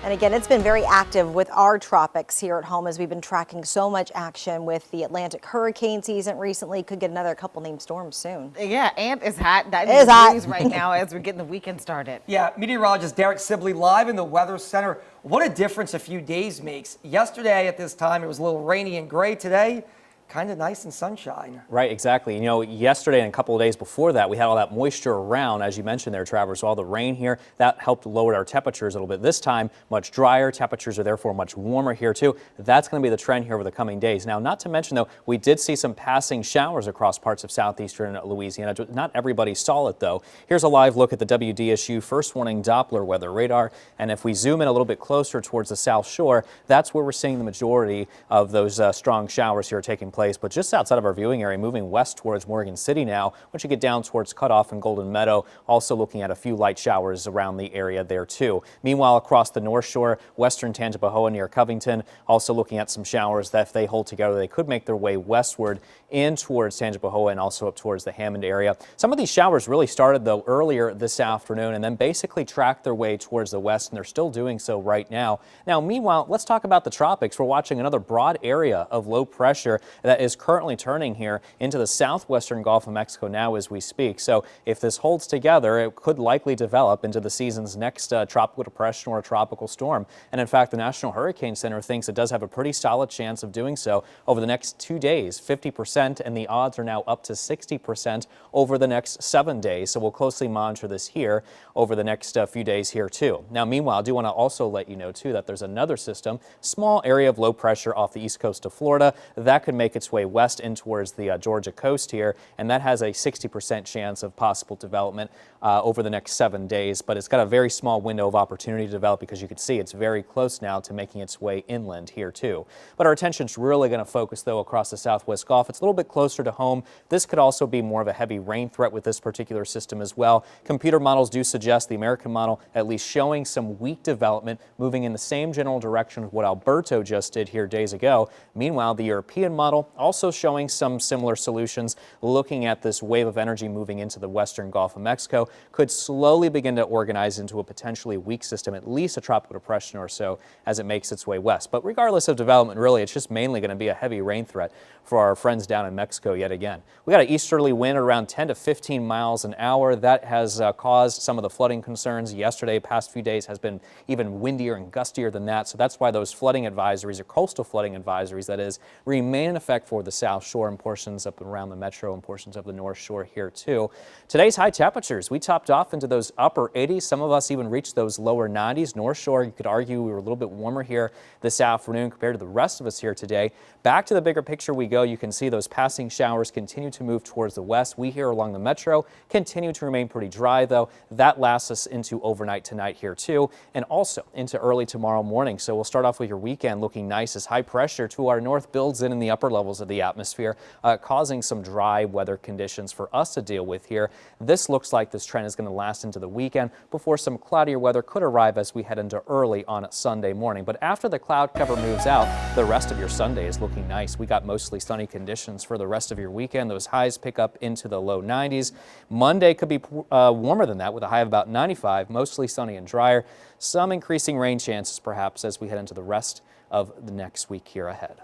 And again, it's been very active with our tropics here at home as we've been tracking so much action with the Atlantic hurricane season recently. Could get another couple named storms soon. Yeah, and it's hot. It is hot right now as we're getting the weekend started. Yeah, meteorologist Derek Sibley live in the Weather Center. What a difference a few days makes. Yesterday at this time, it was a little rainy and gray. Today, kind of nice and sunshine. Right, exactly. You know, yesterday and a couple of days before that, we had all that moisture around, as you mentioned there, Travers. So all the rain here, that helped lower our temperatures a little bit. This time, much drier. Temperatures are therefore much warmer here, too. That's going to be the trend here over the coming days. Now, not to mention, though, we did see some passing showers across parts of southeastern Louisiana. Not everybody saw it, though. Here's a live look at the WDSU First Warning Doppler weather radar. And if we zoom in a little bit closer towards the South Shore, that's where we're seeing the majority of those strong showers here taking place. But just outside of our viewing area, moving west towards Morgan City now, once you get down towards Cutoff and Golden Meadow, also looking at a few light showers around the area there too. Meanwhile, across the North Shore, western Tangipahoa near Covington, also looking at some showers that if they hold together, they could make their way westward in towards Tangipahoa and also up towards the Hammond area. Some of these showers really started though earlier this afternoon and then basically tracked their way towards the west, and they're still doing so right now. Now, meanwhile, let's talk about the tropics. We're watching another broad area of low pressure that is currently turning here into the southwestern Gulf of Mexico now as we speak. So if this holds together, it could likely develop into the season's next tropical depression or a tropical storm. And in fact, the National Hurricane Center thinks it does have a pretty solid chance of doing so over the next 2 days, 50%, and the odds are now up to 60% over the next 7 days. So we'll closely monitor this here over the next few days here too. Now, meanwhile, I do want to also let you know too that there's another system, small area of low pressure off the east coast of Florida that could make its way west in towards the Georgia coast here, and that has a 60% chance of possible development over the next 7 days, but it's got a very small window of opportunity to develop because you can see it's very close now to making its way inland here too. But our attention's really going to focus though across the southwest Gulf. It's a little bit closer to home. This could also be more of a heavy rain threat with this particular system as well. Computer models do suggest, the American model at least, showing some weak development moving in the same general direction of what Alberto just did here days ago. Meanwhile, the European model also showing some similar solutions, looking at this wave of energy moving into the western Gulf of Mexico, could slowly begin to organize into a potentially weak system, at least a tropical depression or so, as it makes its way west. But regardless of development, really, it's just mainly going to be a heavy rain threat for our friends down in Mexico yet again. We got an easterly wind around 10 to 15 miles an hour. That has caused some of the flooding concerns. Yesterday, past few days, has been even windier and gustier than that. So that's why those flooding advisories, or coastal flooding advisories, that is, remain in effect for the South Shore and portions up around the metro and portions of the North Shore here too. Today's high temperatures, we topped off into those upper 80s. Some of us even reached those lower 90s. North Shore, you could argue we were a little bit warmer here this afternoon compared to the rest of us here today. Back to the bigger picture we go. You can see those passing showers continue to move towards the west. We here along the metro continue to remain pretty dry though. That lasts us into overnight tonight here too, and also into early tomorrow morning. So we'll start off with your weekend looking nice as high pressure to our north builds in the upper levels of the atmosphere, causing some dry weather conditions for us to deal with here. This looks like this trend is going to last into the weekend before some cloudier weather could arrive as we head into early on Sunday morning. But after the cloud cover moves out, the rest of your Sunday is looking nice. We got mostly sunny conditions for the rest of your weekend. Those highs pick up into the low 90s. Monday could be warmer than that with a high of about 95, mostly sunny and drier. Some increasing rain chances perhaps as we head into the rest of the next week here ahead.